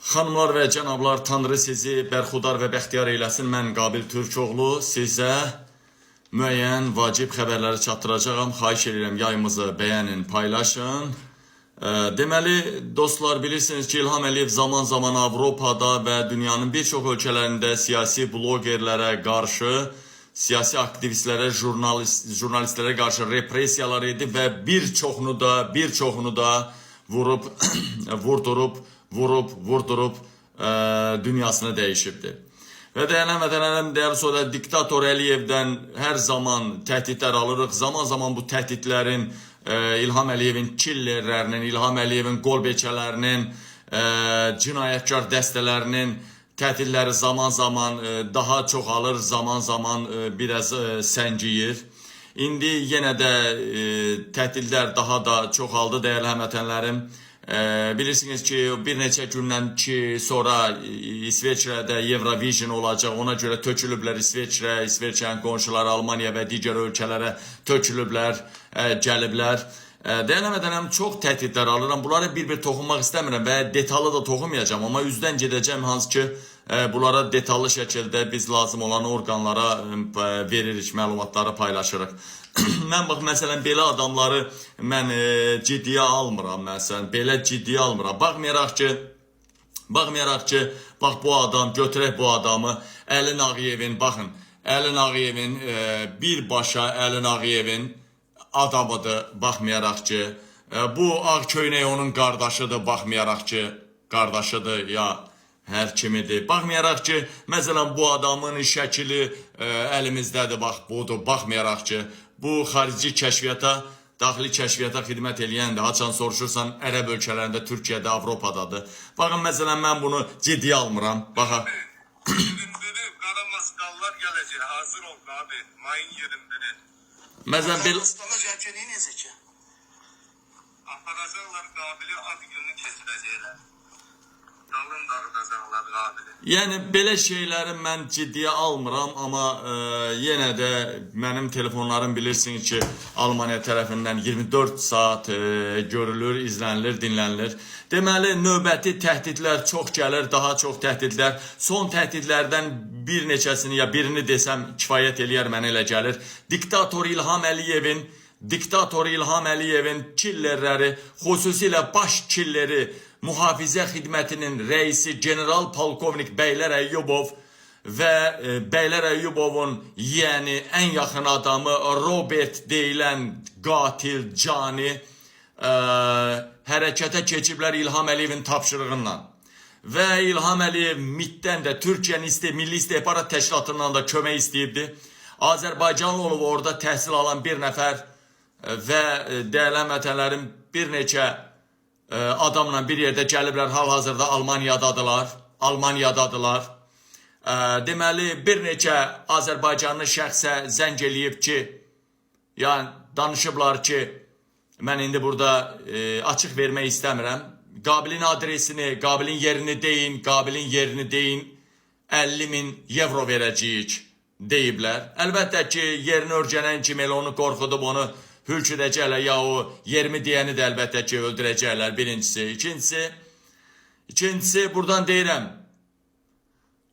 Xanımlar və cənablar, Tanrı sizi bərxudar və bəxtiyar eyləsin. Mən Qabil Türkoğlu sizə müəyyən vacib xəbərləri çatdıracağam. Xahiş edirəm, yayımızı bəyənin, paylaşın. Deməli, dostlar, bilirsiniz ki, İlham Əliyev zaman zaman Avropada və dünyanın bir çox ölkələrində siyasi blogerlərə qarşı, siyasi aktivistlərə, jurnalistlərə qarşı repressiyalar edib və bir çoxunu da vurdurub dünyasını dəyişibdir. Və dəyərli sonra diktator Əliyevdən hər zaman təhdidlər alırıq. Zaman zaman bu təhdidlərin İlham Əliyevin killerlərinin, İlham Əliyevin qolbeçələrinin, cinayətkar dəstələrinin təhdidləri zaman zaman daha çoxalır, zaman zaman biraz səngiyir. İndi yenə də təhdidlər daha da çoxaldı, dəyərli həmvətənlərim. Bilirsiniz ki, bir neçə gündən ki sonra İsveçrədə Eurovision olacaq. Ona görə tökülüblər İsveçrə, İsveçrənin qonşuları Almaniya və digər ölkələrə tökülüblər, gəliblər. Dəyərli çox təhdidlər alıram. Bunları bir toxunmaq istəmirəm və detallı da toxunmayacağım. Amma üzdən gedəcəm, hansı ki, bunlara detallı şəkildə biz lazım olan orqanlara veririk, məlumatları paylaşırıq. Mən bax, məsələn, belə adamları mən ciddiyə almıram, məsələn, belə ciddiyə almıram. Baxmayaraq ki, bax, bu adam, götürək bu adamı, Əlin Ağayevin, baxın, Əlin Ağayevin, birbaşa Əlin Ağayevin adamıdır, baxmayaraq ki, bu ağ köynək onun qardaşıdır, baxmayaraq ki, qardaşıdır, ya hər kimidir. Baxmayaraq ki, məsələn, bu adamın şəkili əlimizdədir, bax, budur, baxmayaraq ki, bu xarici kəşfiyyata, daxili kəşfiyyata xidmət eləyəndir. Haçan soruşursan, ərəb ölkələrində, Türkiyədə, Avropadadadır. Baxın, məsələn, mən bunu ciddiyə almıram. Baxa. Qara maskallar gələcək, hazır ol abi, mayın 21-i. Məsələn, belə... Aparacaqlar Qabili ad gününü keçirəcəklər. Dalın dağıdacaqlar Qabili. Yəni, belə şeyləri mən ciddiyə almıram, amma yenə də mənim telefonlarım bilirsiniz ki, Almaniya tərəfindən 24 saat görülür, izlənilir, dinlənilir. Deməli, növbəti təhdidlər çox gəlir, daha çox təhdidlər. Son təhdidlərdən bir neçəsini, ya birini desəm kifayət eləyər, mənə elə gəlir. Diktator İlham Əliyevin killerləri, xüsusilə baş killeri, Mühafizə Xidmətinin rəisi General Polkovnik Bəylər Əyyubov və Bəylər Əyyubovun yəni ən yaxın adamı Robert deyilən qatil, cani hərəkətə keçiblər İlham Əliyevin tapşırığından. Və İlham Əliyev MİT-dən də, Türkiyənin Milli İstihbarat Təşkilatından da kömək istəyibdi. Azərbaycanlı olub orada təhsil alan bir nəfər və dəyərli həmvətənlərim bir neçə adamla bir yerdə gəliblər, hal-hazırda Almaniyadadılar. Deməli, bir neçə Azərbaycanlı şəxsə zəng eləyib ki, yəni danışıblar ki, mən indi burada açıq vermək istəmirəm. Qabilin adresini, Qabilin yerini deyin, 50.000 euro verəcəyik deyiblər. Əlbəttə ki, yerini örgənən kimi elə onu qorxudub, onu hülk edəcəklər, ya o yerimi deyəni də əlbəttə ki, öldürəcəklər, birincisi. İkincisi, buradan deyirəm,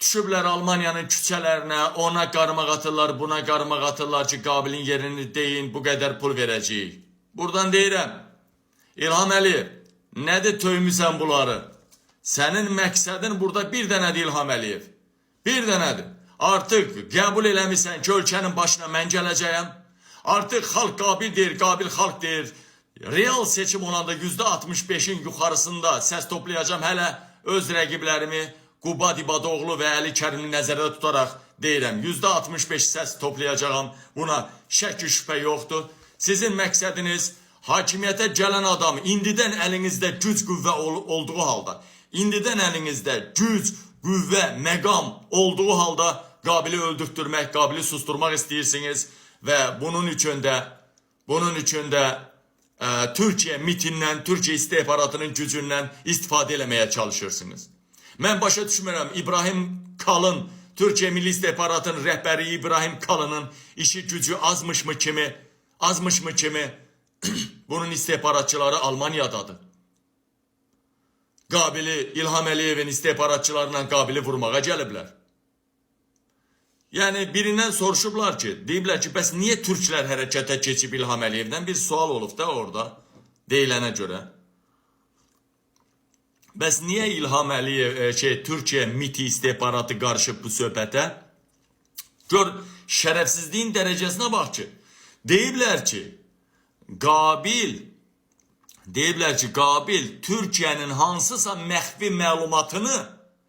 düşüblər Almaniyanın küçələrinə, ona qarmaq atırlar, buna qarmaq atırlar ki, Qabilin yerini deyin, bu qədər pul verəcəyik. Buradan deyirəm, İlham Əliyev, nədir töymüsən bunları? Sənin məqsədin burada bir dənədir İlham Əliyev. Bir dənədir. Artıq qəbul eləmirsən ki, ölkənin başına mən gələcəyəm. Artıq xalq qabildir, qabil xalq deyir. Real seçim olanda %65'in yuxarısında səs toplayacağım. Hələ öz rəqiblərimi Qubad İbadoğlu və Əli Kərimi nəzərdə tutaraq deyirəm. %65 səs toplayacağım. Buna şək şübhə yoxdur. Sizin məqsədiniz hakimiyyətə gələn adam indidən əlinizdə güc qüvvə olduğu halda, indidən əlinizdə güc, qüvvə, məqam olduğu halda Qabili öldürtdürmək, Qabili susturmaq istəyirsiniz. Və bunun üçün də Türkiyə MİT-indən, Türkiyə istihbaratının gücündən istifadə eləməyə çalışırsınız. Mən başa düşmürəm, İbrahim Kalın, Türkiyə Milli İstihbaratının rəhbəri İbrahim Kalının işi gücü azmış mı kimi bunun istihbaratçıları Almaniyadadır. Qabili İlham Əliyevin istihbaratçılarla Qabili vurmağa gəliblər. Yəni birindən soruşublar ki, deyiblər ki, bəs niyə türklər hərəkətə keçib İlham Əliyevdən? Bir sual olub da orada, deyilənə görə. Bəs niyə İlham Əliyev, Türkiyə MİT istihbaratı qarışıb bu söhbətə? Gör, şərəfsizliyin dərəcəsinə bax ki, deyiblər ki, Qabil Türkiyənin hansısa məxfi məlumatını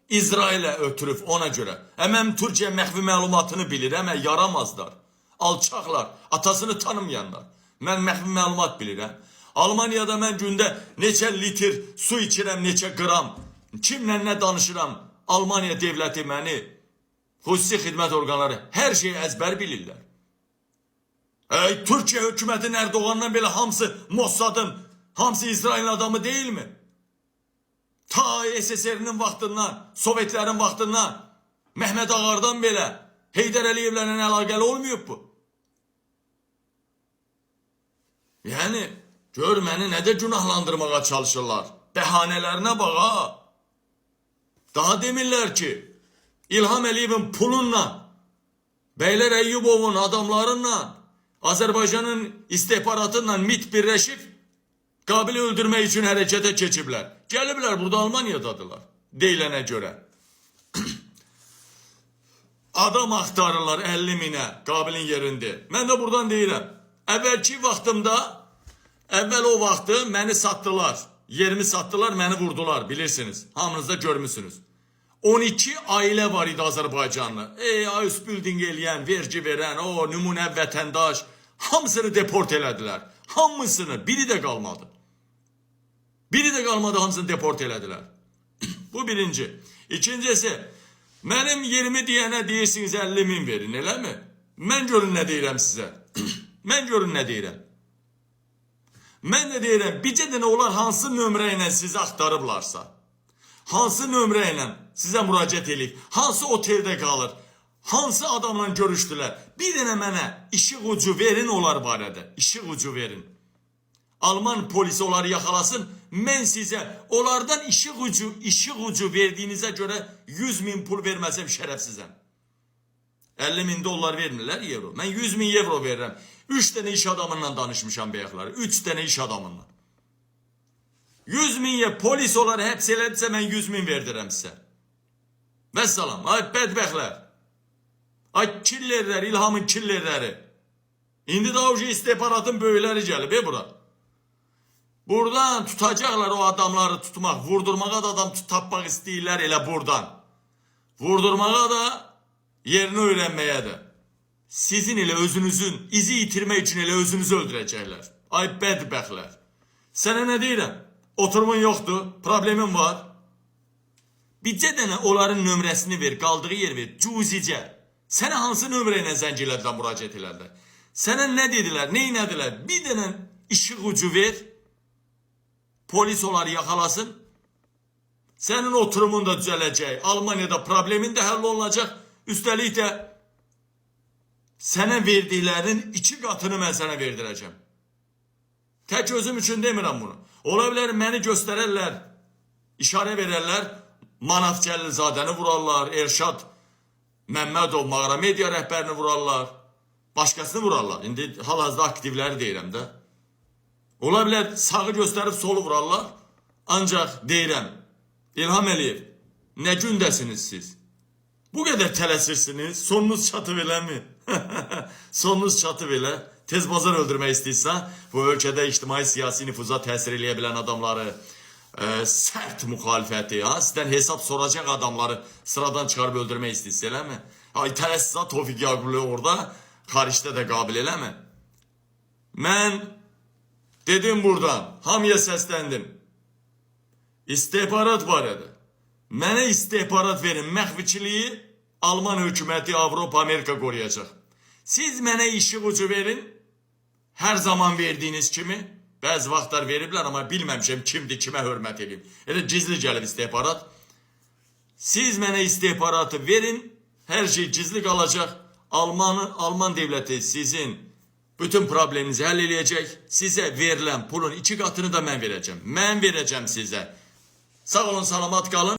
İsrailə ötürüb ona görə. Həmən Türkiyə məxfi məlumatını bilir, həmən yaramazlar, alçaqlar, atasını tanımayanlar. Mən məxfi məlumat bilirəm. Almaniyada mən gündə neçə litr su içirəm, neçə qram, kimlə nə danışıram, Almaniya devləti məni, xüsusi xidmət orqanları hər şeyi əzbər bilirlər. Türkiyə hökumətin Erdoğan'dan belə hamısı Mossad'ın, hamısı İsrail'in adamı değil mi? Ta SSR'nin vaxtından, Sovetlərin vaxtından, Mehmet Ağar'dan belə Heydər Əliyevlə əlaqəli olmayıb bu. Yəni, gör məni nədə günahlandırmağa çalışırlar. Bəhanələrinə bax. Daha demirlər ki, İlham Əliyevin pulunla, Beylər Əyyubovun adamlarınla, Azərbaycanın istihbaratıyla MİT birləşib, Qabili öldürmək üçün hərəkətə keçiblər. Gəliblər, burada Almaniyadadılar, deyilənə görə. Adam axtarırlar 50 minə Qabilin yerində. Mən də buradan deyirəm. Əvvəlki vaxtımda, əvvəl o vaxtı məni satdılar. Yerimi satdılar, məni vurdular, bilirsiniz. Hamınız da görmüsünüz. 12 ailə var idi Azərbaycanlı. Ayus building eləyən, vergi verən, o nümunə vətəndaş. Hamısını deport elədilər. Hamısını, biri də qalmadı. Biri də qalmadı, hamısını deport elədilər. Bu birinci. İkincisi, mənim yerimi deyənə deyirsiniz 50 min verin, elə mi? Mən görün nə deyirəm sizə. Mən görün nə deyirəm. Mən də deyirəm, bircə dənə onlar hansı nömrə ilə sizi axtarıblarsa, hansı nömrə ilə sizə müraciət edib, hansı oteldə qalır, hansı adamla görüşdülər, bir dənə mənə işıq ucu verin onlar barədə, işıq ucu verin. Alman polisi onları yaxalasın, mən sizə onlardan işıq ucu verdiyinizə görə 100 min pul verməsəm şərəfsizəm. 50 min dollar vermirlər, euro. Mən 100 min euro verirəm. 3 dənə iş adamından danışmışam bəyəkləri. 3 dənə iş adamından. 100 minyə polis onları həbs elədirsə mən 100 min verdirəm sizə. Vəssalam, ay bədbəxtlər. Ay killerlər, İlhamın killerləri. İndi də o istihbaratın böyükləri gəlib, bura. Buradan tutacaqlar o adamları tutmaq, vurdurmağa da adam tapmaq istəyirlər elə buradan. Vurdurmağa da, yerini öyrənməyə də. Sizin elə özünüzün, izi itirmək üçün elə özünüzü öldürəcəklər. Ay bədbəxtlər. Sənə nə deyirəm? Oturumun yoxdur, problemim var. Bircə dənə onların nömrəsini ver, qaldığı yer ver, cüzicə. Sənə hansı nömrə ilə zəng elədilər, müraciət elədilər? Sənə nə dedilər, nə inədilər? Bir dənə işıq ucu ver. Polis onları yaxalasın. Sənin oturumun da düzələcək. Almaniyada problemin də həll olunacaq. Üstəlik də sənə verdiklərinin 2 qatını mən sənə verdirəcəm. Tək özüm üçün demirəm bunu. Ola bilər məni göstərərlər, işarə verərlər, Manaf Cəllizadəni vurarlar, Erşad Məmmədov Mağara Media rəhbərini vurarlar, başqasını vurarlar. İndi hal-hazırda aktivləri deyirəm də. Ola bilər sağı göstərib solu vurarlar. Ancaq deyirəm, İlham Əliyev, nə gündəsiniz siz? Bu qədər tələsirsiniz, sonunuz çatıb eləmi? Sonunuz çatıb elə. Tez bazar öldürmək istəyirsən, bu ölkədə ictimai siyasi nüfuza təsir eləyə bilən adamları, sərt müxalifəti, sizdən hesab soracaq adamları sıradan çıxarıb öldürmək istəyirsən, eləmi? Ay tələsirsən Tofiq Yaqublu orada, xaricdə də qabil eləmi? Mən dedim buradan, hamıya səsləndim. İstihbarat barədə. Mənə istihbarat verin, məxfiçiliyi Alman hökuməti, Avropa, Amerika qoruyacaq. Siz mənə işıq ucu verin, hər zaman verdiyiniz kimi, bəzi vaxtlar veriblər, amma bilməmişəm kimdir, kimə hörmət edeyim. Elə gizli gəlib istihbarat. Siz mənə istihbaratı verin, hər şey gizli qalacaq. Alman devləti sizin bütün probleminizi həll eləyəcək. Sizə verilən pulun 2 qatını da mən verəcəm. Mən verəcəm sizə. Sağ olun, salamat qalın.